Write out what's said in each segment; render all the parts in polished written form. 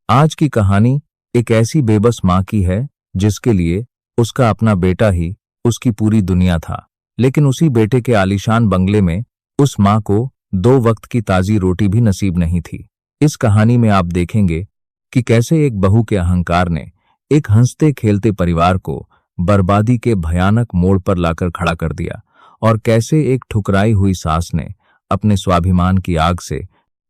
आज की कहानी एक ऐसी बेबस माँ की है जिसके लिए उसका अपना बेटा ही उसकी पूरी दुनिया था। लेकिन उसी बेटे के आलीशान बंगले में उस माँ को 2 वक्त की ताजी रोटी भी नसीब नहीं थी। इस कहानी में आप देखेंगे कि कैसे एक बहू के अहंकार ने एक हंसते खेलते परिवार को बर्बादी के भयानक मोड़ पर लाकर खड़ा कर दिया, और कैसे एक ठुकराई हुई सास ने अपने स्वाभिमान की आग से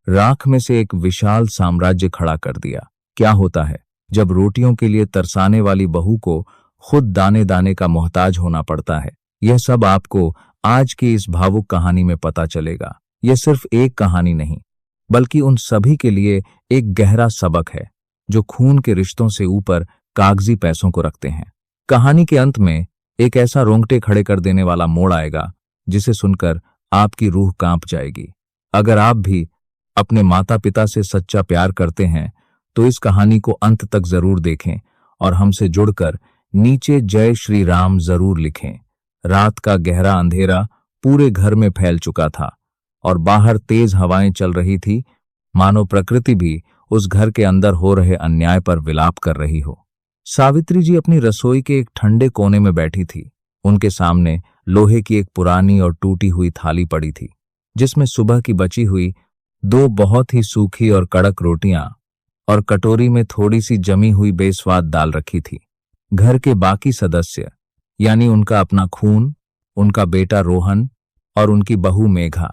राख में से एक विशाल साम्राज्य खड़ा कर दिया। क्या होता है जब रोटियों के लिए तरसाने वाली बहू को खुद दाने दाने का मोहताज होना पड़ता है, यह सब आपको आज की इस भावुक कहानी में पता चलेगा। यह सिर्फ एक कहानी नहीं, बल्कि उन सभी के लिए एक गहरा सबक है जो खून के रिश्तों से ऊपर कागजी पैसों को रखते हैं। कहानी के अंत में एक ऐसा रोंगटे खड़े कर देने वाला मोड़ आएगा जिसे सुनकर आपकी रूह कांप जाएगी। अगर आप भी अपने माता पिता से सच्चा प्यार करते हैं तो इस कहानी को अंत तक जरूर देखें और हमसे जुड़कर नीचे जय श्री राम जरूर लिखें। रात का गहरा अंधेरा पूरे घर में फैल चुका था और बाहर तेज हवाएं चल रही थी, मानो प्रकृति भी उस घर के अंदर हो रहे अन्याय पर विलाप कर रही हो। सावित्री जी अपनी रसोई के एक ठंडे कोने में बैठी थी। उनके सामने लोहे की एक पुरानी और टूटी हुई थाली पड़ी थी, जिसमें सुबह की बची हुई 2 बहुत ही सूखी और कड़क रोटियां और कटोरी में थोड़ी सी जमी हुई बेस्वाद दाल रखी थी। घर के बाकी सदस्य, यानी उनका अपना खून, उनका बेटा रोहन और उनकी बहू मेघा,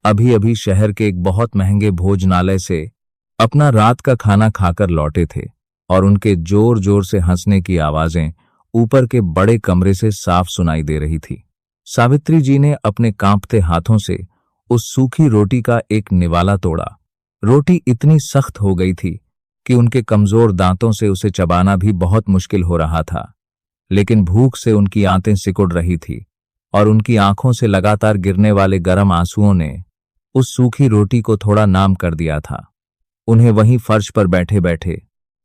अभी अभी शहर के एक बहुत महंगे भोजनालय से अपना रात का खाना खाकर लौटे थे, और उनके जोर जोर से हंसने की आवाजें ऊपर के बड़े कमरे से साफ सुनाई दे रही थी। सावित्री जी ने अपने कांपते हाथों से उस सूखी रोटी का एक निवाला तोड़ा। रोटी इतनी सख्त हो गई थी कि उनके कमजोर दांतों से उसे चबाना भी बहुत मुश्किल हो रहा था, लेकिन भूख से उनकी आंतें सिकुड़ रही थी और उनकी आंखों से लगातार गिरने वाले गर्म आंसुओं ने उस सूखी रोटी को थोड़ा नाम कर दिया था। उन्हें वहीं फर्श पर बैठे बैठे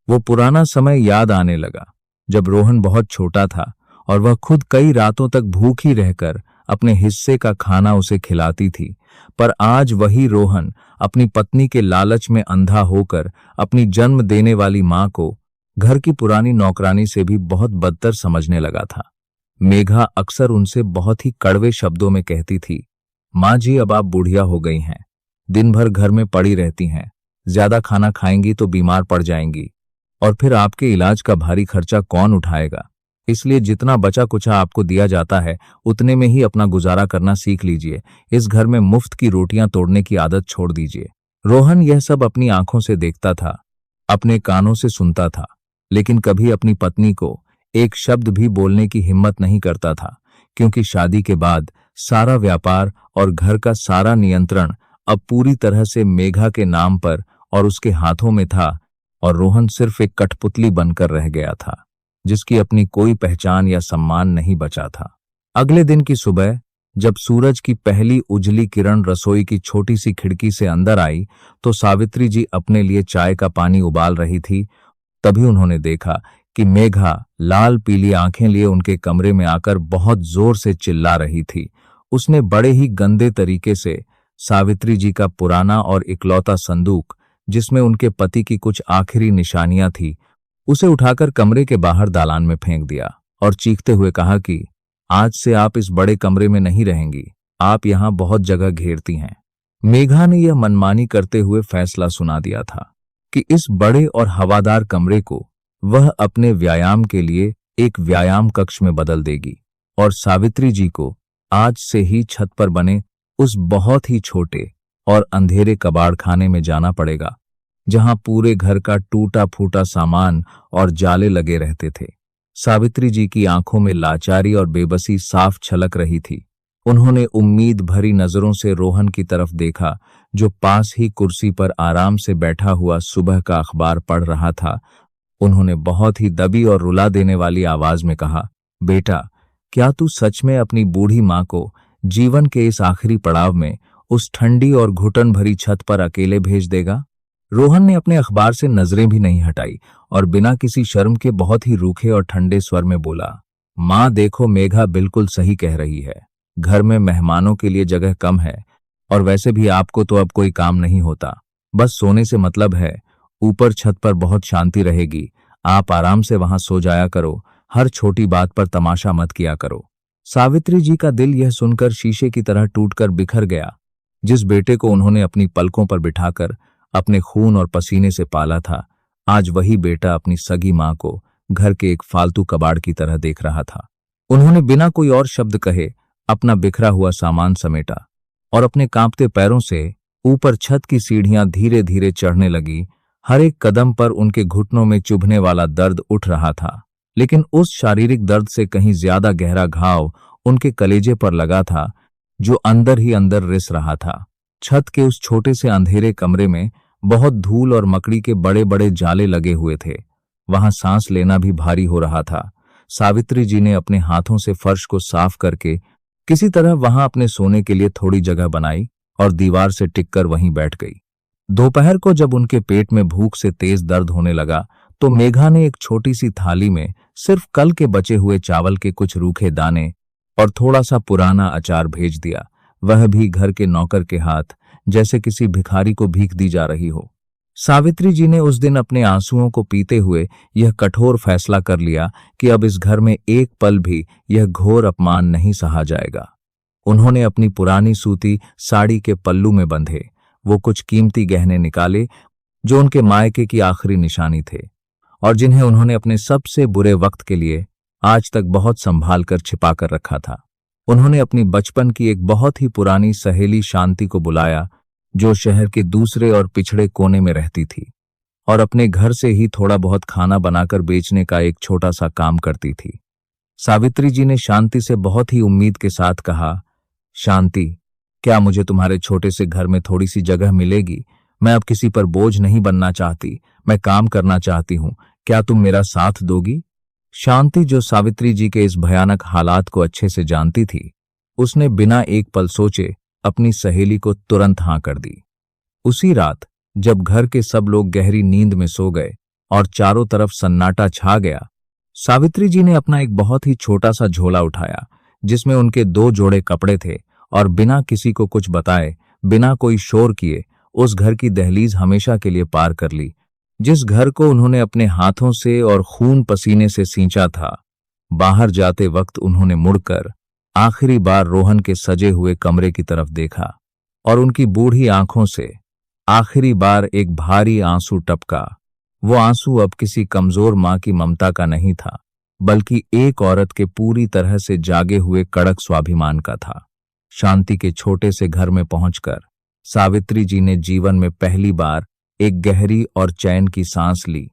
वो पुराना समय याद आने लगा, जब रोहन बहुत छोटा था और वह खुद कई रातों तक भूखी रहकर अपने हिस्से का खाना उसे खिलाती थी। पर आज वही रोहन अपनी पत्नी के लालच में अंधा होकर अपनी जन्म देने वाली मां को घर की पुरानी नौकरानी से भी बहुत बदतर समझने लगा था। मेघा अक्सर उनसे बहुत ही कड़वे शब्दों में कहती थी, माँ जी अब आप बुढ़िया हो गई हैं, दिन भर घर में पड़ी रहती हैं, ज्यादा खाना खाएंगी तो बीमार पड़ जाएंगी, और फिर आपके इलाज का भारी खर्चा कौन उठाएगा। इसलिए जितना बचा कुचा आपको दिया जाता है उतने में ही अपना गुजारा करना सीख लीजिए। इस घर में मुफ्त की रोटियां तोड़ने की आदत छोड़ दीजिए। रोहन यह सब अपनी आंखों से देखता था, अपने कानों से सुनता था, लेकिन कभी अपनी पत्नी को एक शब्द भी बोलने की हिम्मत नहीं करता था, क्योंकि शादी के बाद सारा व्यापार और घर का सारा नियंत्रण अब पूरी तरह से मेघा के नाम पर और उसके हाथों में था, और रोहन सिर्फ एक कठपुतली बनकर रह गया था, जिसकी अपनी कोई पहचान या सम्मान नहीं बचा था। अगले दिन की सुबह जब सूरज की पहली उजली किरण रसोई की छोटी सी खिड़की से अंदर आई तो सावित्री जी अपने लिए चाय का पानी उबाल रही थी। तभी उन्होंने देखा कि मेघा लाल पीली आंखें लिए उनके कमरे में आकर बहुत जोर से चिल्ला रही थी। उसने बड़े ही गंदे तरीके से सावित्री जी का पुराना और इकलौता संदूक, जिसमें उनके पति की कुछ आखिरी निशानियां थी, उसे उठाकर कमरे के बाहर दालान में फेंक दिया और चीखते हुए कहा कि आज से आप इस बड़े कमरे में नहीं रहेंगी, आप यहां बहुत जगह घेरती हैं। मेघा ने यह मनमानी करते हुए फैसला सुना दिया था कि इस बड़े और हवादार कमरे को वह अपने व्यायाम के लिए एक व्यायाम कक्ष में बदल देगी, और सावित्री जी को आज से ही छत पर बने उस बहुत ही छोटे और अंधेरे कबाड़ खाने में जाना पड़ेगा, जहां पूरे घर का टूटा फूटा सामान और जाले लगे रहते थे। सावित्री जी की आंखों में लाचारी और बेबसी साफ छलक रही थी। उन्होंने उम्मीद भरी नजरों से रोहन की तरफ देखा, जो पास ही कुर्सी पर आराम से बैठा हुआ सुबह का अखबार पढ़ रहा था। उन्होंने बहुत ही दबी और रुला देने वाली आवाज में कहा, बेटा, क्या तू सच में अपनी बूढ़ी माँ को जीवन के इस आखिरी पड़ाव में उस ठंडी और घुटन भरी छत पर अकेले भेज देगा? रोहन ने अपने अखबार से नजरें भी नहीं हटाई और बिना किसी शर्म के बहुत ही रूखे और ठंडे स्वर में बोला, माँ देखो, मेघा बिल्कुल सही कह रही है। घर में मेहमानों के लिए जगह कम है, और वैसे भी आपको तो अब कोई काम नहीं होता, बस सोने से मतलब है ऊपर छत पर बहुत शांति रहेगी, आप आराम से वहां सो जाया करो, हर छोटी बात पर तमाशा मत किया करो। सावित्री जी का दिल यह सुनकर शीशे की तरह टूटकर बिखर गया। जिस बेटे को उन्होंने अपनी पलकों पर बिठाकर अपने खून और पसीने से पाला था, आज वही बेटा अपनी सगी मां को घर के एक फालतू कबाड़ की तरह देख रहा था। उन्होंने बिना कोई और शब्द कहे अपना बिखरा हुआ सामान समेटा और अपने कांपते पैरों से ऊपर छत की सीढ़ियां धीरे धीरे चढ़ने लगी। हर एक कदम पर उनके घुटनों में चुभने वाला दर्द उठ रहा था, लेकिन उस शारीरिक दर्द से कहीं ज्यादा गहरा घाव उनके कलेजे पर लगा था, जो अंदर ही अंदर रिस रहा था। छत के उस छोटे से अंधेरे कमरे में बहुत धूल और मकड़ी के बड़े बड़े जाले लगे हुए थे। वहां सांस लेना भी भारी हो रहा था। सावित्री जी ने अपने हाथों से फर्श को साफ करके किसी तरह वहां अपने सोने के लिए थोड़ी जगह बनाई और दीवार से टिककर वहीं बैठ गई। दोपहर को जब उनके पेट में भूख से तेज दर्द होने लगा, तो मेघा ने एक छोटी सी थाली में सिर्फ कल के बचे हुए चावल के कुछ रूखे दाने और थोड़ा सा पुराना अचार भेज दिया, वह भी घर के नौकर के हाथ, जैसे किसी भिखारी को भीख दी जा रही हो। सावित्री जी ने उस दिन अपने आंसुओं को पीते हुए यह कठोर फैसला कर लिया कि अब इस घर में एक पल भी यह घोर अपमान नहीं सहा जाएगा। उन्होंने अपनी पुरानी सूती साड़ी के पल्लू में बंधे वो कुछ कीमती गहने निकाले जो उनके मायके की आखिरी निशानी थे और जिन्हें उन्होंने अपने सबसे बुरे वक्त के लिए आज तक बहुत संभाल कर छिपा कर रखा था। उन्होंने अपनी बचपन की एक बहुत ही पुरानी सहेली शांति को बुलाया, जो शहर के दूसरे और पिछड़े कोने में रहती थी और अपने घर से ही थोड़ा बहुत खाना बनाकर बेचने का एक छोटा सा काम करती थी। सावित्री जी ने शांति से बहुत ही उम्मीद के साथ कहा, शांति, क्या मुझे तुम्हारे छोटे से घर में थोड़ी सी जगह मिलेगी? मैं अब किसी पर बोझ नहीं बनना चाहती, मैं काम करना चाहती हूँ, क्या तुम मेरा साथ दोगी? शांति, जो सावित्री जी के इस भयानक हालात को अच्छे से जानती थी, उसने बिना एक पल सोचे अपनी सहेली को तुरंत हाँ कर दी। उसी रात जब घर के सब लोग गहरी नींद में सो गए और चारों तरफ सन्नाटा छा गया, सावित्री जी ने अपना एक बहुत ही छोटा सा झोला उठाया जिसमें उनके 2 जोड़े कपड़े थे और बिना किसी को कुछ बताए, बिना कोई शोर किए उस घर की दहलीज हमेशा के लिए पार कर ली, जिस घर को उन्होंने अपने हाथों से और खून पसीने से सींचा था। बाहर जाते वक्त उन्होंने मुड़कर आखिरी बार रोहन के सजे हुए कमरे की तरफ देखा और उनकी बूढ़ी आंखों से आखिरी बार एक भारी आंसू टपका। वो आंसू अब किसी कमजोर मां की ममता का नहीं था, बल्कि एक औरत के पूरी तरह से जागे हुए कड़क स्वाभिमान का था। शांति के छोटे से घर में पहुंचकर सावित्री जी ने जीवन में पहली बार एक गहरी और चैन की सांस ली।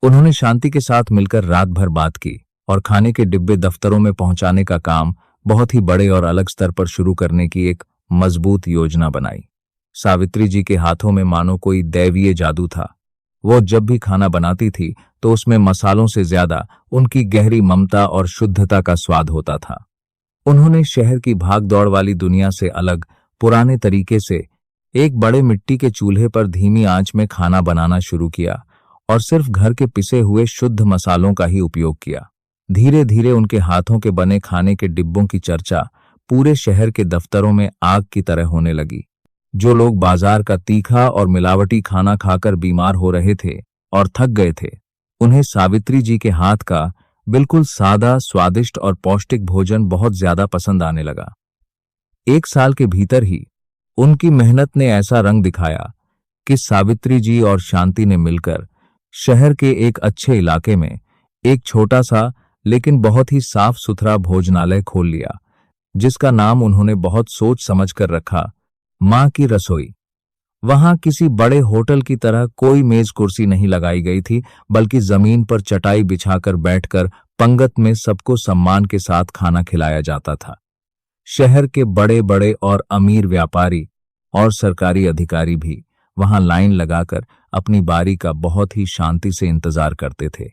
उन्होंने शांति के साथ मिलकर रात भर बात की और खाने के डिब्बे दफ्तरों में पहुंचाने का काम बहुत ही बड़े और अलग स्तर पर शुरू करने की एक मजबूत योजना बनाई। सावित्री जी के हाथों में मानो कोई दैवीय जादू था। वो जब भी खाना बनाती थी तो उसमें मसालों से ज्यादा उनकी गहरी ममता और शुद्धता का स्वाद होता था। उन्होंने शहर की भागदौड़ वाली दुनिया से अलग पुराने तरीके से एक बड़े मिट्टी के चूल्हे पर धीमी आंच में खाना बनाना शुरू किया और सिर्फ घर के पिसे हुए शुद्ध मसालों का ही उपयोग किया। धीरे धीरे उनके हाथों के बने खाने के डिब्बों की चर्चा पूरे शहर के दफ्तरों में आग की तरह होने लगी। जो लोग बाजार का तीखा और मिलावटी खाना खाकर बीमार हो रहे थे और थक गए थे, उन्हें सावित्री जी के हाथ का बिल्कुल सादा, स्वादिष्ट और पौष्टिक भोजन बहुत ज्यादा पसंद आने लगा। 1 साल के भीतर ही उनकी मेहनत ने ऐसा रंग दिखाया कि सावित्री जी और शांति ने मिलकर शहर के एक अच्छे इलाके में एक छोटा सा लेकिन बहुत ही साफ सुथरा भोजनालय खोल लिया, जिसका नाम उन्होंने बहुत सोच समझ कर रखा, मां की रसोई। वहां किसी बड़े होटल की तरह कोई मेज कुर्सी नहीं लगाई गई थी, बल्कि जमीन पर चटाई बिछाकर बैठकर पंगत में सबको सम्मान के साथ खाना खिलाया जाता था। शहर के बड़े बड़े और अमीर व्यापारी और सरकारी अधिकारी भी वहां लाइन लगाकर अपनी बारी का बहुत ही शांति से इंतजार करते थे।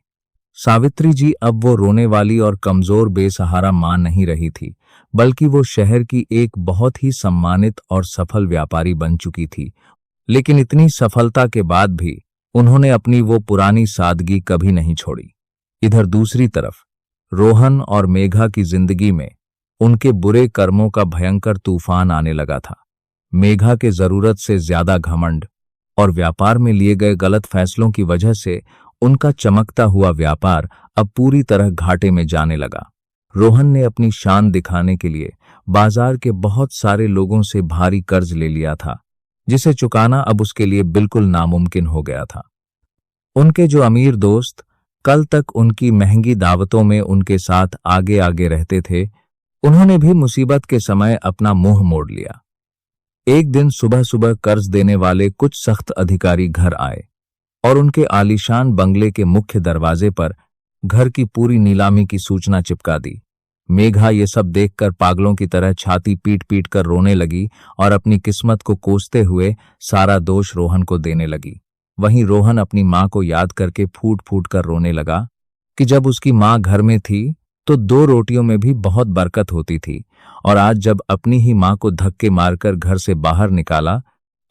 सावित्री जी अब वो रोने वाली और कमजोर बेसहारा मां नहीं रही थी, बल्कि वो शहर की एक बहुत ही सम्मानित और सफल व्यापारी बन चुकी थी। लेकिन इतनी सफलता के बाद भी उन्होंने अपनी वो पुरानी सादगी कभी नहीं छोड़ी। इधर दूसरी तरफ रोहन और मेघा की जिंदगी में उनके बुरे कर्मों का भयंकर तूफान आने लगा था। मेघा के जरूरत से ज्यादा घमंड और व्यापार में लिए गए गलत फैसलों की वजह से उनका चमकता हुआ व्यापार अब पूरी तरह घाटे में जाने लगा। रोहन ने अपनी शान दिखाने के लिए बाजार के बहुत सारे लोगों से भारी कर्ज ले लिया था, जिसे चुकाना अब उसके लिए बिल्कुल नामुमकिन हो गया था। उनके जो अमीर दोस्त कल तक उनकी महंगी दावतों में उनके साथ आगे आगे रहते थे, उन्होंने भी मुसीबत के समय अपना मुंह मोड़ लिया। एक दिन सुबह सुबह कर्ज देने वाले कुछ सख्त अधिकारी घर आए और उनके आलीशान बंगले के मुख्य दरवाजे पर घर की पूरी नीलामी की सूचना चिपका दी। मेघा ये सब देखकर पागलों की तरह छाती पीट पीट कर रोने लगी और अपनी किस्मत को कोसते हुए सारा दोष रोहन को देने लगी। वहीं रोहन अपनी मां को याद करके फूट फूट कर रोने लगा कि जब उसकी मां घर में थी तो 2 रोटियों में भी बहुत बरकत होती थी, और आज जब अपनी ही मां को धक्के मारकर घर से बाहर निकाला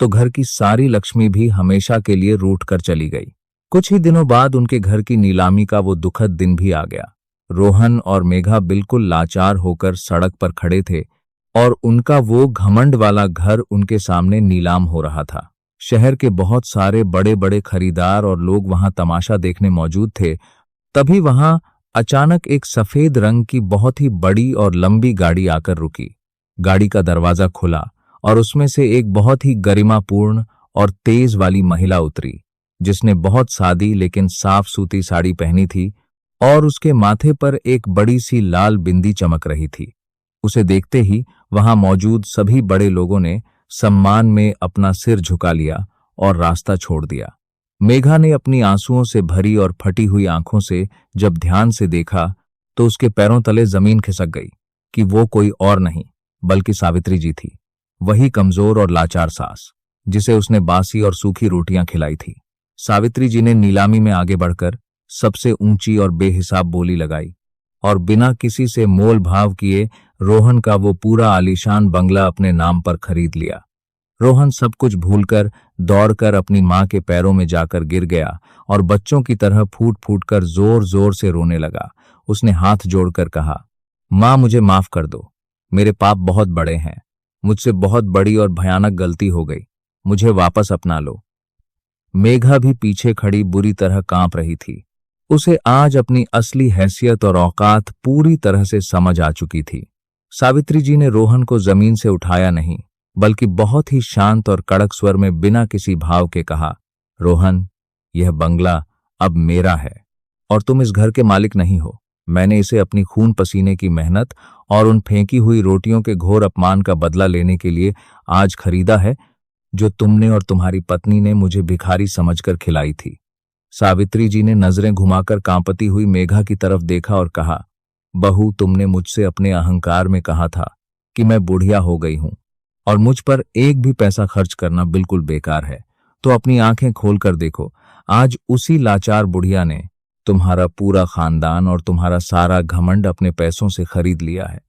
तो घर की सारी लक्ष्मी भी हमेशा के लिए रूठ कर चली गई। कुछ ही दिनों बाद उनके घर की नीलामी का वो दुखद दिन भी आ गया। रोहन और मेघा बिल्कुल लाचार होकर सड़क पर खड़े थे और उनका वो घमंड वाला घर उनके सामने नीलाम हो रहा था। शहर के बहुत सारे बड़े बड़े खरीदार और लोग वहां तमाशा देखने मौजूद थे। तभी वहां अचानक एक सफेद रंग की बहुत ही बड़ी और लंबी गाड़ी आकर रुकी। गाड़ी का दरवाजा खुला और उसमें से एक बहुत ही गरिमापूर्ण और तेज वाली महिला उतरी, जिसने बहुत सादी लेकिन साफ सूती साड़ी पहनी थी और उसके माथे पर एक बड़ी सी लाल बिंदी चमक रही थी। उसे देखते ही वहां मौजूद सभी बड़े लोगों ने सम्मान में अपना सिर झुका लिया और रास्ता छोड़ दिया। मेघा ने अपनी आंसुओं से भरी और फटी हुई आंखों से जब ध्यान से देखा तो उसके पैरों तले जमीन खिसक गई कि वो कोई और नहीं बल्कि सावित्री जी थी, वही कमजोर और लाचार सास जिसे उसने बासी और सूखी रोटियां खिलाई थी। सावित्री जी ने नीलामी में आगे बढ़कर सबसे ऊंची और बेहिसाब बोली लगाई और बिना किसी से मोल भाव किए रोहन का वो पूरा आलीशान बंगला अपने नाम पर खरीद लिया। रोहन सब कुछ भूलकर दौड़कर अपनी मां के पैरों में जाकर गिर गया और बच्चों की तरह फूट फूट कर जोर जोर से रोने लगा। उसने हाथ जोड़कर कहा, मां मुझे माफ कर दो, मेरे पाप बहुत बड़े हैं, मुझसे बहुत बड़ी और भयानक गलती हो गई, मुझे वापस अपना लो। मेघा भी पीछे खड़ी बुरी तरह कांप रही थी। उसे आज अपनी असली हैसियत और औकात पूरी तरह से समझ आ चुकी थी। सावित्री जी ने रोहन को जमीन से उठाया नहीं बल्कि बहुत ही शांत और कड़क स्वर में बिना किसी भाव के कहा, रोहन, यह बंगला अब मेरा है और तुम इस घर के मालिक नहीं हो। मैंने इसे अपनी खून पसीने की मेहनत और उन फेंकी हुई रोटियों के घोर अपमान का बदला लेने के लिए आज खरीदा है, जो तुमने और तुम्हारी पत्नी ने मुझे भिखारी समझकर खिलाई थी। सावित्री जी ने नजरें घुमाकर कांपती हुई मेघा की तरफ देखा और कहा, बहू, तुमने मुझसे अपने अहंकार में कहा था कि मैं बुढ़िया हो गई हूं और मुझ पर एक भी पैसा खर्च करना बिल्कुल बेकार है, तो अपनी आंखें खोलकर देखो, आज उसी लाचार बुढ़िया ने तुम्हारा पूरा खानदान और तुम्हारा सारा घमंड अपने पैसों से खरीद लिया है।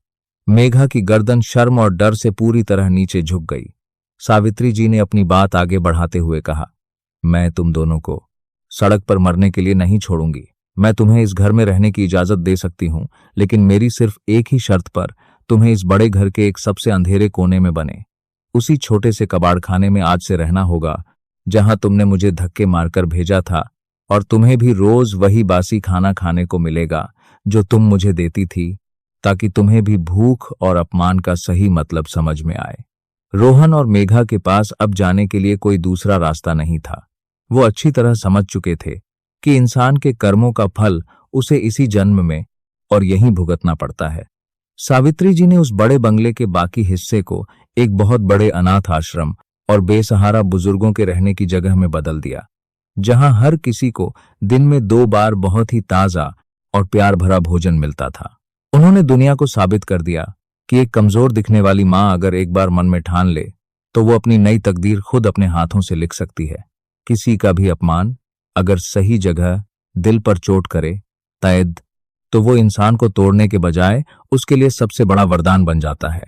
मेघा की गर्दन शर्म और डर से पूरी तरह नीचे झुक गई। सावित्री जी ने अपनी बात आगे बढ़ाते हुए कहा, मैं तुम दोनों को सड़क पर मरने के लिए नहीं छोड़ूंगी। मैं तुम्हें इस घर में रहने की इजाजत दे सकती हूं, लेकिन मेरी सिर्फ एक ही शर्त पर तुम्हें इस बड़े घर के एक सबसे अंधेरे कोने में बने उसी छोटे से कबाड़खाने में आज से रहना होगा जहां तुमने मुझे धक्के मारकर भेजा था, और तुम्हें भी रोज वही बासी खाना खाने को मिलेगा जो तुम मुझे देती थी, ताकि तुम्हें भी भूख और अपमान का सही मतलब समझ में आए। रोहन और मेघा के पास अब जाने के लिए कोई दूसरा रास्ता नहीं था। वो अच्छी तरह समझ चुके थे कि इंसान के कर्मों का फल उसे इसी जन्म में और यहीं भुगतना पड़ता है। सावित्री जी ने उस बड़े बंगले के बाकी हिस्से को एक बहुत बड़े अनाथ आश्रम और बेसहारा बुजुर्गों के रहने की जगह में बदल दिया, जहां हर किसी को दिन में 2 बार बहुत ही ताजा और प्यार भरा भोजन मिलता था। उन्होंने दुनिया को साबित कर दिया कि एक कमजोर दिखने वाली मां अगर एक बार मन में ठान ले तो वो अपनी नई तकदीर खुद अपने हाथों से लिख सकती है। किसी का भी अपमान अगर सही जगह दिल पर चोट करे तैद, तो वो इंसान को तोड़ने के बजाय उसके लिए सबसे बड़ा वरदान बन जाता है।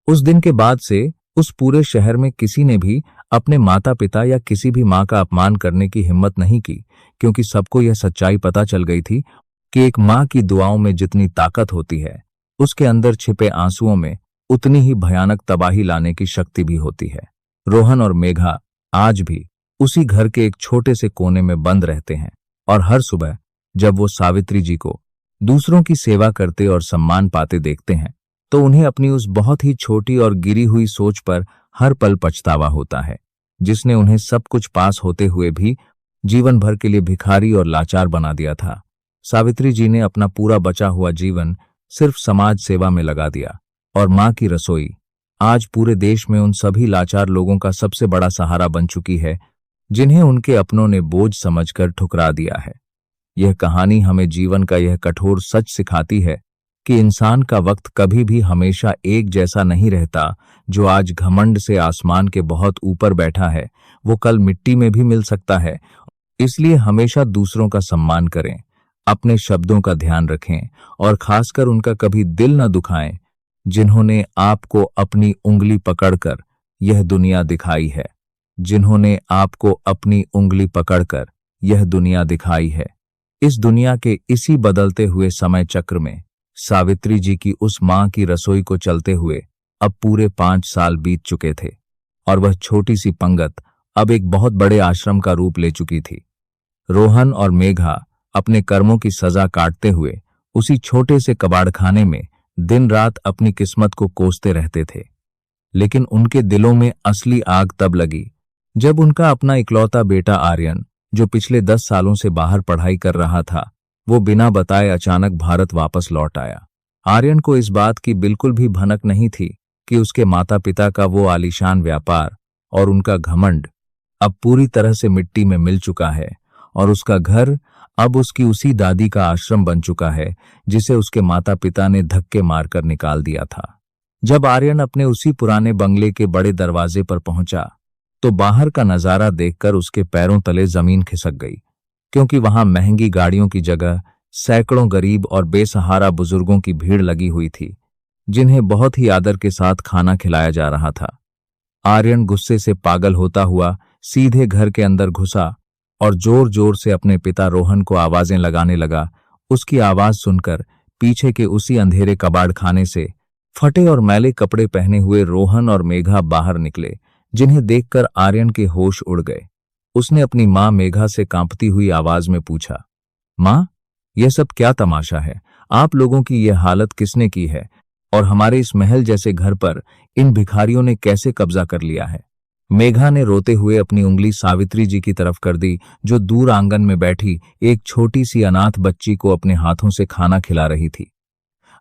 उस दिन के बाद से उस पूरे शहर में किसी ने भी अपने माता पिता या किसी भी मां का अपमान करने की हिम्मत नहीं की, क्योंकि सबको यह सच्चाई पता चल गई थी कि एक मां की दुआओं में जितनी ताकत होती है, उसके अंदर छिपे आंसुओं में उतनी ही भयानक तबाही लाने की शक्ति भी होती है। रोहन और मेघा आज भी उसी घर के एक छोटे से कोने में बंद रहते हैं और हर सुबह जब वो सावित्री जी को दूसरों की सेवा करते और सम्मान पाते देखते हैं तो उन्हें अपनी उस बहुत ही छोटी और गिरी हुई सोच पर हर पल पछतावा होता है, जिसने उन्हें सब कुछ पास होते हुए भी जीवन भर के लिए भिखारी और लाचार बना दिया था। सावित्री जी ने अपना पूरा बचा हुआ जीवन सिर्फ समाज सेवा में लगा दिया और मां की रसोई आज पूरे देश में उन सभी लाचार लोगों का सबसे बड़ा सहारा बन चुकी है जिन्हें उनके अपनों ने बोझ समझकर ठुकरा दिया है। यह कहानी हमें जीवन का यह कठोर सच सिखाती है कि इंसान का वक्त कभी भी हमेशा एक जैसा नहीं रहता। जो आज घमंड से आसमान के बहुत ऊपर बैठा है वो कल मिट्टी में भी मिल सकता है। इसलिए हमेशा दूसरों का सम्मान करें, अपने शब्दों का ध्यान रखें और खासकर उनका कभी दिल न दुखाएं जिन्होंने आपको अपनी उंगली पकड़कर यह दुनिया दिखाई है, जिन्होंने आपको अपनी उंगली पकड़कर यह दुनिया दिखाई है। इस दुनिया के इसी बदलते हुए समय चक्र में सावित्री जी की उस मां की रसोई को चलते हुए अब पूरे 5 साल बीत चुके थे और वह छोटी सी पंगत अब एक बहुत बड़े आश्रम का रूप ले चुकी थी। रोहन और मेघा अपने कर्मों की सजा काटते हुए उसी छोटे से कबाड़खाने में दिन रात अपनी किस्मत को कोसते रहते थे, लेकिन उनके दिलों में असली आग तब लगी जब उनका अपना इकलौता बेटा आर्यन, जो पिछले 10 सालों से बाहर पढ़ाई कर रहा था, वो बिना बताए अचानक भारत वापस लौट आया। आर्यन को इस बात की बिल्कुल भी भनक नहीं थी कि उसके माता पिता का वो आलीशान व्यापार और उनका घमंड अब पूरी तरह से मिट्टी में मिल चुका है और उसका घर अब उसकी उसी दादी का आश्रम बन चुका है जिसे उसके माता पिता ने धक्के मारकर निकाल दिया था। जब आर्यन अपने उसी पुराने बंगले के बड़े दरवाजे पर पहुंचा तो बाहर का नजारा देखकर उसके पैरों तले जमीन खिसक गई, क्योंकि वहां महंगी गाड़ियों की जगह सैकड़ों गरीब और बेसहारा बुजुर्गों की भीड़ लगी हुई थी जिन्हें बहुत ही आदर के साथ खाना खिलाया जा रहा था। आर्यन गुस्से से पागल होता हुआ सीधे घर के अंदर घुसा और जोर जोर से अपने पिता रोहन को आवाजें लगाने लगा। उसकी आवाज सुनकर पीछे के उसी अंधेरे कबाड़खाने से फटे और मैले कपड़े पहने हुए रोहन और मेघा बाहर निकले, जिन्हें देखकर आर्यन के होश उड़ गए। उसने अपनी मां मेघा से कांपती हुई आवाज में पूछा, मां, यह सब क्या तमाशा है? आप लोगों की यह हालत किसने की है और हमारे इस महल जैसे घर पर इन भिखारियों ने कैसे कब्जा कर लिया है? मेघा ने रोते हुए अपनी उंगली सावित्री जी की तरफ कर दी, जो दूर आंगन में बैठी एक छोटी सी अनाथ बच्ची को अपने हाथों से खाना खिला रही थी।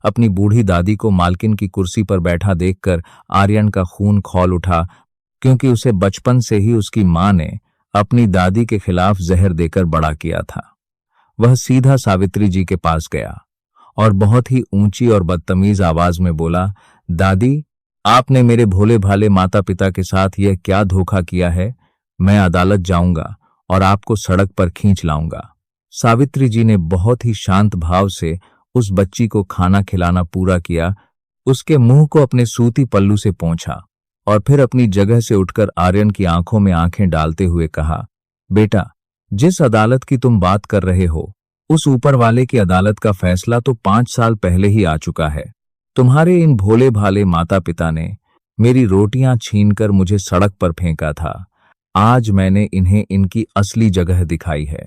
अपनी बूढ़ी दादी को मालकिन की कुर्सी पर बैठा देखकर आर्यन का खून खौल उठा, क्योंकि उसे बचपन से ही उसकी मां ने अपनी दादी के खिलाफ जहर देकर बड़ा किया था। वह सीधा सावित्री जी के पास गया और बहुत ही ऊंची और बदतमीज आवाज में बोला, दादी, आपने मेरे भोले भाले माता पिता के साथ यह क्या धोखा किया है? मैं अदालत जाऊंगा और आपको सड़क पर खींच लाऊंगा। सावित्री जी ने बहुत ही शांत भाव से उस बच्ची को खाना खिलाना पूरा किया, उसके मुंह को अपने सूती पल्लू से पोंछा और फिर अपनी जगह से उठकर आर्यन की आंखों में आंखें डालते हुए कहा, बेटा, जिस अदालत की तुम बात कर रहे हो उस ऊपर वाले की अदालत का फैसला तो 5 साल पहले ही आ चुका है। तुम्हारे इन भोले भाले माता पिता ने मेरी रोटियां छीनकर मुझे सड़क पर फेंका था। आज मैंने इन्हें इनकी असली जगह दिखाई है।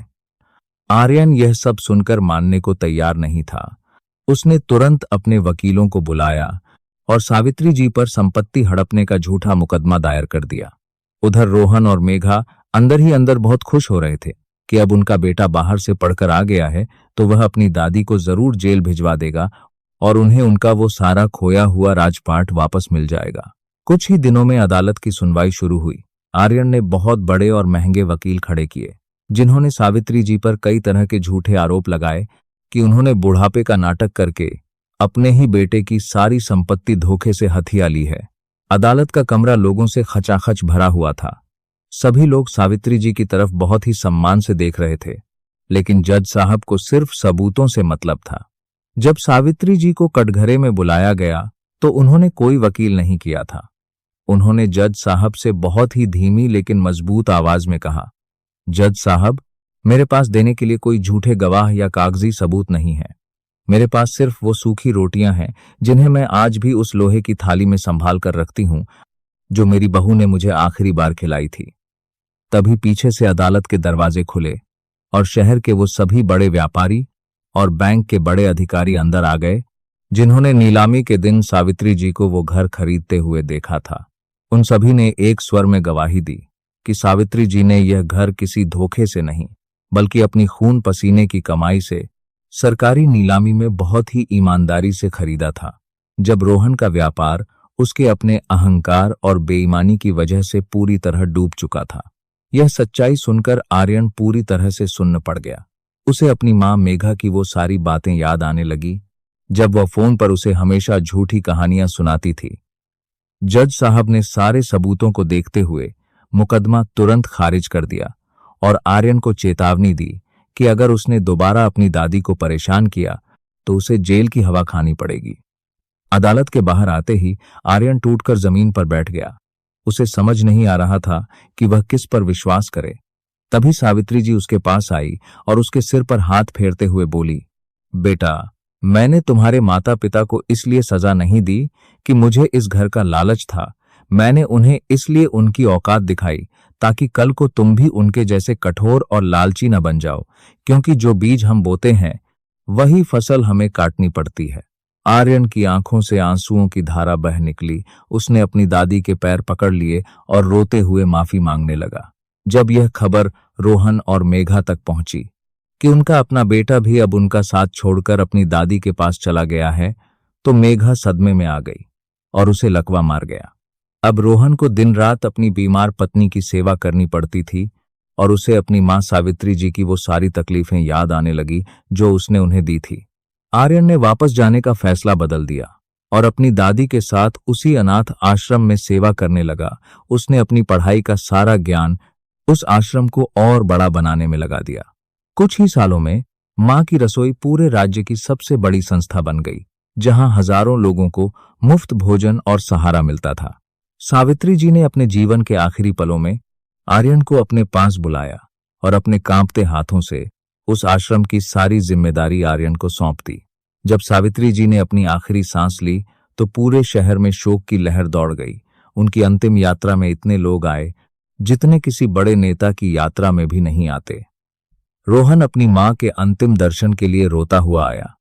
आर्यन यह सब सुनकर मानने को तैयार नहीं था। उसने तुरंत अपने वकीलों को बुलाया और सावित्री जी पर संपत्ति हड़पने का झूठा मुकदमा दायर कर दिया। उधर रोहन और मेघा अंदर ही अंदर बहुत खुश हो रहे थे कि अब उनका बेटा बाहर से पढ़कर आ गया है तो वह अपनी दादी को जरूर जेल भिजवा देगा और उन्हें उनका वो सारा खोया हुआ राजपाट वापस मिल जाएगा। कुछ ही दिनों में अदालत की सुनवाई शुरू हुई। आर्यन ने बहुत बड़े और महंगे वकील खड़े किए, जिन्होंने सावित्री जी पर कई तरह के झूठे आरोप लगाए कि उन्होंने बुढ़ापे का नाटक करके अपने ही बेटे की सारी संपत्ति धोखे से हथिया ली है। अदालत का कमरा लोगों से खचाखच भरा हुआ था। सभी लोग सावित्री जी की तरफ बहुत ही सम्मान से देख रहे थे, लेकिन जज साहब को सिर्फ सबूतों से मतलब था। जब सावित्री जी को कटघरे में बुलाया गया तो उन्होंने कोई वकील नहीं किया था। उन्होंने जज साहब से बहुत ही धीमी लेकिन मजबूत आवाज में कहा, जज साहब, मेरे पास देने के लिए कोई झूठे गवाह या कागजी सबूत नहीं है। मेरे पास सिर्फ वो सूखी रोटियां हैं जिन्हें मैं आज भी उस लोहे की थाली में संभाल कर रखती हूं जो मेरी बहू ने मुझे आखिरी बार खिलाई थी। तभी पीछे से अदालत के दरवाजे खुले और शहर के वो सभी बड़े व्यापारी और बैंक के बड़े अधिकारी अंदर आ गए जिन्होंने नीलामी के दिन सावित्री जी को वो घर खरीदते हुए देखा था। उन सभी ने एक स्वर में गवाही दी कि सावित्री जी ने यह घर किसी धोखे से नहीं बल्कि अपनी खून पसीने की कमाई से सरकारी नीलामी में बहुत ही ईमानदारी से खरीदा था। जब रोहन का व्यापार उसके अपने अहंकार और बेईमानी की वजह से पूरी तरह डूब चुका था, यह सच्चाई सुनकर आर्यन पूरी तरह से सुन्न पड़ गया। उसे अपनी मां मेघा की वो सारी बातें याद आने लगी जब वह फोन पर उसे हमेशा झूठी कहानियां सुनाती थी। जज साहब ने सारे सबूतों को देखते हुए मुकदमा तुरंत खारिज कर दिया और आर्यन को चेतावनी दी कि अगर उसने दोबारा अपनी दादी को परेशान किया तो उसे जेल की हवा खानी पड़ेगी। अदालत के बाहर आते ही आर्यन टूटकर जमीन पर बैठ गया। उसे समझ नहीं आ रहा था कि वह किस पर विश्वास करे। तभी सावित्री जी उसके पास आई और उसके सिर पर हाथ फेरते हुए बोली, बेटा, मैंने तुम्हारे माता पिता को इसलिए सजा नहीं दी कि मुझे इस घर का लालच था। मैंने उन्हें इसलिए उनकी औकात दिखाई ताकि कल को तुम भी उनके जैसे कठोर और लालची न बन जाओ, क्योंकि जो बीज हम बोते हैं वही फसल हमें काटनी पड़ती है। आर्यन की आंखों से आंसुओं की धारा बह निकली। उसने अपनी दादी के पैर पकड़ लिए और रोते हुए माफी मांगने लगा। जब यह खबर रोहन और मेघा तक पहुंची कि उनका अपना बेटा भी अब उनका साथ छोड़कर अपनी दादी के पास चला गया है, तो मेघा सदमे में आ गई और उसे लकवा मार गया। अब रोहन को दिन रात अपनी बीमार पत्नी की सेवा करनी पड़ती थी और उसे अपनी मां सावित्री जी की वो सारी तकलीफें याद आने लगी जो उसने उन्हें दी थी। आर्यन ने वापस जाने का फैसला बदल दिया और अपनी दादी के साथ उसी अनाथ आश्रम में सेवा करने लगा। उसने अपनी पढ़ाई का सारा ज्ञान उस आश्रम को और बड़ा बनाने में लगा दिया। कुछ ही सालों में मां की रसोई पूरे राज्य की सबसे बड़ी संस्था बन गई, जहां हजारों लोगों को मुफ्त भोजन और सहारा मिलता था। सावित्री जी ने अपने जीवन के आखिरी पलों में आर्यन को अपने पास बुलाया और अपने कांपते हाथों से उस आश्रम की सारी जिम्मेदारी आर्यन को सौंप दी। जब सावित्री जी ने अपनी आखिरी सांस ली तो पूरे शहर में शोक की लहर दौड़ गई। उनकी अंतिम यात्रा में इतने लोग आए जितने किसी बड़े नेता की यात्रा में भी नहीं आते। रोहन अपनी मां के अंतिम दर्शन के लिए रोता हुआ आया,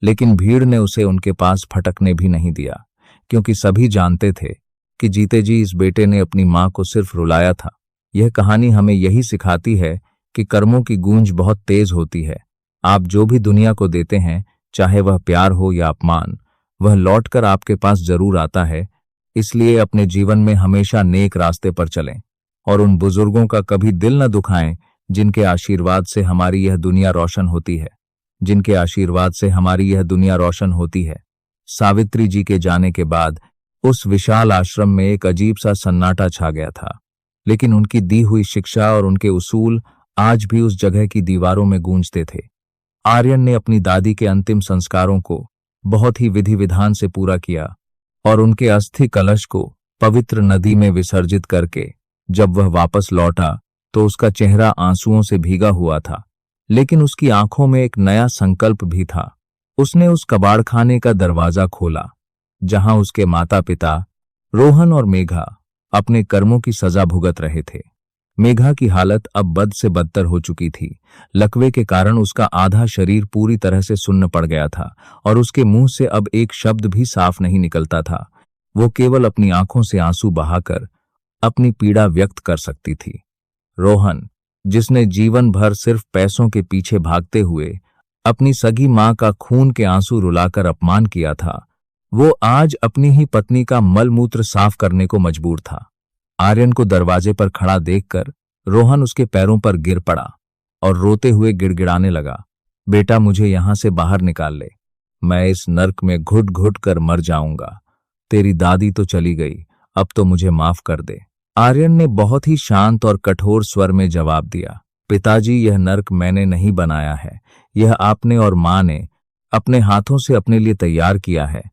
लेकिन भीड़ ने उसे उनके पास फटकने भी नहीं दिया, क्योंकि सभी जानते थे कि जीते जी इस बेटे ने अपनी मां को सिर्फ रुलाया था। यह कहानी हमें यही सिखाती है कि कर्मों की गूंज बहुत तेज होती है। आप जो भी दुनिया को देते हैं, चाहे वह प्यार हो या अपमान, वह लौटकर आपके पास जरूर आता है। इसलिए अपने जीवन में हमेशा नेक रास्ते पर चलें और उन बुजुर्गों का कभी दिल न दुखाएं जिनके आशीर्वाद से हमारी यह दुनिया रोशन होती है, जिनके आशीर्वाद से हमारी यह दुनिया रोशन होती है। सावित्री जी के जाने के बाद उस विशाल आश्रम में एक अजीब सा सन्नाटा छा गया था, लेकिन उनकी दी हुई शिक्षा और उनके उसूल आज भी उस जगह की दीवारों में गूंजते थे। आर्यन ने अपनी दादी के अंतिम संस्कारों को बहुत ही विधि विधान से पूरा किया और उनके अस्थि कलश को पवित्र नदी में विसर्जित करके जब वह वापस लौटा तो उसका चेहरा आंसुओं से भीगा हुआ था, लेकिन उसकी आंखों में एक नया संकल्प भी था। उसने उस कबाड़खाने का दरवाजा खोला जहां उसके माता पिता रोहन और मेघा अपने कर्मों की सजा भुगत रहे थे। मेघा की हालत अब बद से बदतर हो चुकी थी। लकवे के कारण उसका आधा शरीर पूरी तरह से सुन्न पड़ गया था और उसके मुंह से अब एक शब्द भी साफ नहीं निकलता था। वो केवल अपनी आंखों से आंसू बहाकर अपनी पीड़ा व्यक्त कर सकती थी। रोहन, जिसने जीवन भर सिर्फ पैसों के पीछे भागते हुए अपनी सगी मां का खून के आंसू रुलाकर अपमान किया था, वो आज अपनी ही पत्नी का मलमूत्र साफ करने को मजबूर था। आर्यन को दरवाजे पर खड़ा देखकर रोहन उसके पैरों पर गिर पड़ा और रोते हुए गिड़गिड़ाने लगा, बेटा, मुझे यहां से बाहर निकाल ले। मैं इस नर्क में घुट घुट कर मर जाऊंगा। तेरी दादी तो चली गई, अब तो मुझे माफ कर दे। आर्यन ने बहुत ही शांत और कठोर स्वर में जवाब दिया, पिताजी, यह नर्क मैंने नहीं बनाया है। यह आपने और मां ने अपने हाथों से अपने लिए तैयार किया है,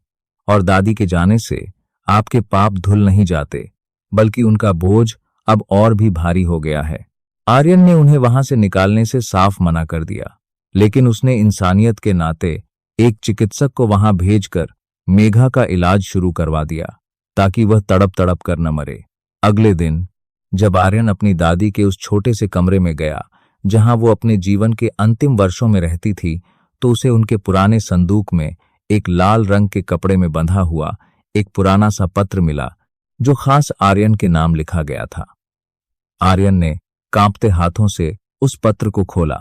और दादी के जाने से आपके पाप धुल नहीं जाते, बल्कि उनका बोझ अब और भी भारी हो गया है। आर्यन ने उन्हें वहां से निकालने से साफ मना कर दिया, लेकिन उसने इंसानियत के नाते एक चिकित्सक को वहां भेजकर मेघा का इलाज शुरू करवा दिया ताकि वह तड़प तड़प कर न मरे। अगले दिन जब आर्यन अपनी दादी के उस छोटे से कमरे में गया जहां वो अपने जीवन के अंतिम वर्षों में रहती थी, तो उसे उनके पुराने संदूक में एक लाल रंग के कपड़े में बंधा हुआ एक पुराना सा पत्र मिला जो खास आर्यन के नाम लिखा गया था। आर्यन ने कांपते हाथों से उस पत्र को खोला,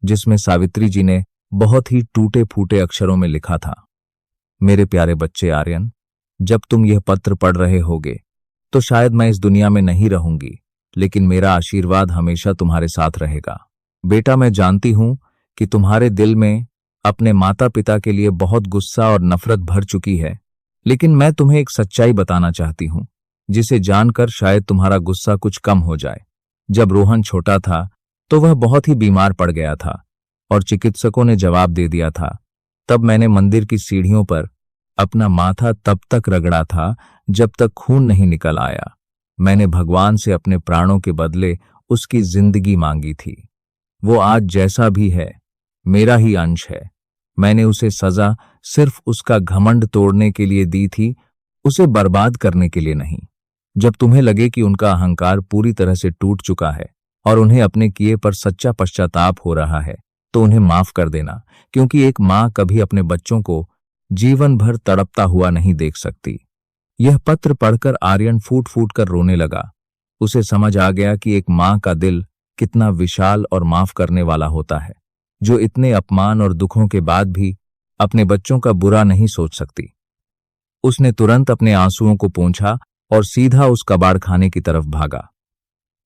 जिसमें सावित्री जी ने बहुत ही टूटे फूटे अक्षरों में लिखा था, मेरे प्यारे बच्चे आर्यन, जब तुम यह पत्र पढ़ रहे होगे तो शायद मैं इस दुनिया में नहीं रहूंगी, लेकिन मेरा आशीर्वाद हमेशा तुम्हारे साथ रहेगा। बेटा, मैं जानती हूं कि तुम्हारे दिल में अपने माता पिता के लिए बहुत गुस्सा और नफरत भर चुकी है, लेकिन मैं तुम्हें एक सच्चाई बताना चाहती हूं जिसे जानकर शायद तुम्हारा गुस्सा कुछ कम हो जाए। जब रोहन छोटा था तो वह बहुत ही बीमार पड़ गया था और चिकित्सकों ने जवाब दे दिया था। तब मैंने मंदिर की सीढ़ियों पर अपना माथा तब तक रगड़ा था जब तक खून नहीं निकल आया। मैंने भगवान से अपने प्राणों के बदले उसकी जिंदगी मांगी थी। वो आज जैसा भी है मेरा ही अंश है। मैंने उसे सजा सिर्फ उसका घमंड तोड़ने के लिए दी थी, उसे बर्बाद करने के लिए नहीं। जब तुम्हें लगे कि उनका अहंकार पूरी तरह से टूट चुका है और उन्हें अपने किए पर सच्चा पश्चाताप हो रहा है, तो उन्हें माफ कर देना, क्योंकि एक मां कभी अपने बच्चों को जीवन भर तड़पता हुआ नहीं देख सकती। यह पत्र पढ़कर आर्यन फूट फूट कर रोने लगा। उसे समझ आ गया कि एक मां का दिल कितना विशाल और माफ करने वाला होता है, जो इतने अपमान और दुखों के बाद भी अपने बच्चों का बुरा नहीं सोच सकती। उसने तुरंत अपने आंसुओं को पोंछा और सीधा उस कबाड़ खाने की तरफ भागा।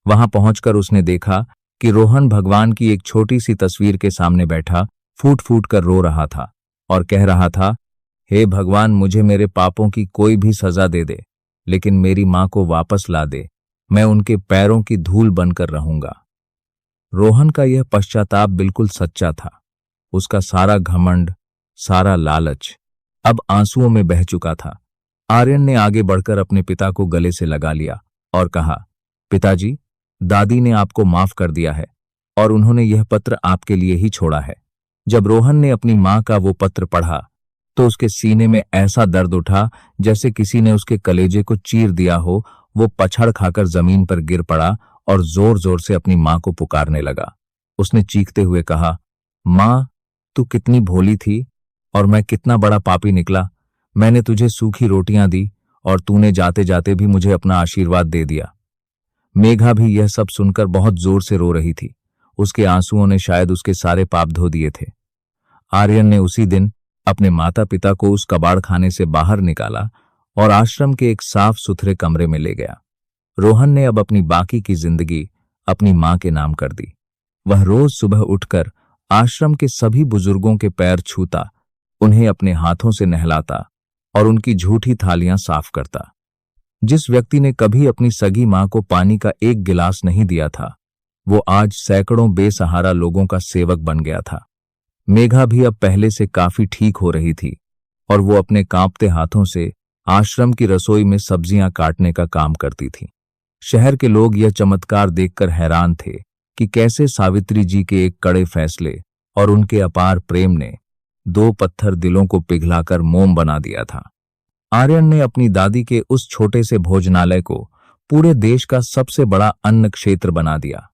वहां पहुंचकर उसने देखा कि रोहन भगवान की एक छोटी सी तस्वीर के सामने बैठा फूट फूट कर रो रहा था और कह रहा था, हे भगवान, मुझे मेरे पापों की कोई भी सजा दे दे, लेकिन मेरी मां को वापस ला दे। मैं उनके पैरों की धूल बनकर रहूंगा। रोहन का यह पश्चाताप बिल्कुल सच्चा था। उसका सारा घमंड, सारा लालच अब आंसुओं में बह चुका था। आर्यन ने आगे बढ़कर अपने पिता को गले से लगा लिया और कहा, पिताजी, दादी ने आपको माफ कर दिया है और उन्होंने यह पत्र आपके लिए ही छोड़ा है। जब रोहन ने अपनी मां का वो पत्र पढ़ा तो उसके सीने में ऐसा दर्द उठा जैसे किसी ने उसके कलेजे को चीर दिया हो। वो पछड़ खाकर जमीन पर गिर पड़ा और जोर जोर से अपनी मां को पुकारने लगा। उसने चीखते हुए कहा, मां, तू कितनी भोली थी और मैं कितना बड़ा पापी निकला। मैंने तुझे सूखी रोटियां दी और तूने जाते जाते भी मुझे अपना आशीर्वाद दे दिया। मेघा भी यह सब सुनकर बहुत जोर से रो रही थी। उसके आंसुओं ने शायद उसके सारे पाप धो दिए थे। आर्यन ने उसी दिन अपने माता पिता को उस कबाड़ खाने से बाहर निकाला और आश्रम के एक साफ सुथरे कमरे में ले गया। रोहन ने अब अपनी बाकी की जिंदगी अपनी मां के नाम कर दी। वह रोज सुबह उठकर आश्रम के सभी बुजुर्गों के पैर छूता, उन्हें अपने हाथों से नहलाता और उनकी झूठी थालियां साफ करता। जिस व्यक्ति ने कभी अपनी सगी मां को पानी का एक गिलास नहीं दिया था, वो आज सैकड़ों बेसहारा लोगों का सेवक बन गया था। मेघा भी अब पहले से काफी ठीक हो रही थी और वो अपने कांपते हाथों से आश्रम की रसोई में सब्जियां काटने का काम करती थी। शहर के लोग यह चमत्कार देखकर हैरान थे कि कैसे सावित्री जी के एक कड़े फैसले और उनके अपार प्रेम ने दो पत्थर दिलों को पिघलाकर मोम बना दिया था। आर्यन ने अपनी दादी के उस छोटे से भोजनालय को पूरे देश का सबसे बड़ा अन्न क्षेत्र बना दिया,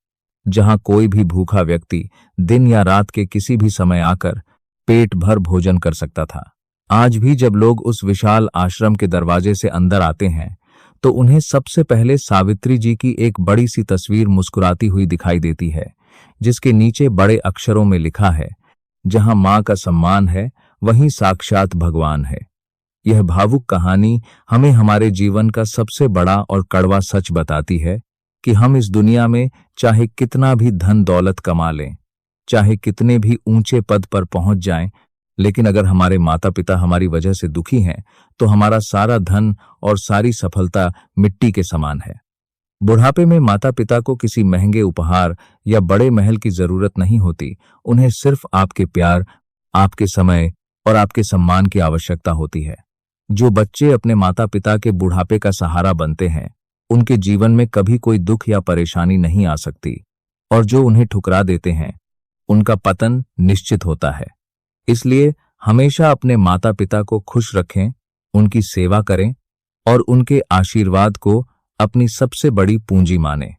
जहां कोई भी भूखा व्यक्ति दिन या रात के किसी भी समय आकर पेट भर भोजन कर सकता था। आज भी जब लोग उस विशाल आश्रम के दरवाजे से अंदर आते हैं तो उन्हें सबसे पहले सावित्री जी की एक बड़ी सी तस्वीर मुस्कुराती हुई दिखाई देती है, जिसके नीचे बड़े अक्षरों में लिखा है, जहां मां का सम्मान है वहीं साक्षात भगवान है। यह भावुक कहानी हमें हमारे जीवन का सबसे बड़ा और कड़वा सच बताती है कि हम इस दुनिया में चाहे कितना भी धन दौलत कमा लें, चाहे कितने भी ऊंचे पद पर पहुंच जाएं, लेकिन अगर हमारे माता पिता हमारी वजह से दुखी हैं तो हमारा सारा धन और सारी सफलता मिट्टी के समान है। बुढ़ापे में माता पिता को किसी महंगे उपहार या बड़े महल की जरूरत नहीं होती। उन्हें सिर्फ आपके प्यार, आपके समय और आपके सम्मान की आवश्यकता होती है। जो बच्चे अपने माता पिता के बुढ़ापे का सहारा बनते हैं, उनके जीवन में कभी कोई दुख या परेशानी नहीं आ सकती, और जो उन्हें ठुकरा देते हैं उनका पतन निश्चित होता है। इसलिए हमेशा अपने माता पिता को खुश रखें, उनकी सेवा करें और उनके आशीर्वाद को अपनी सबसे बड़ी पूंजी माने।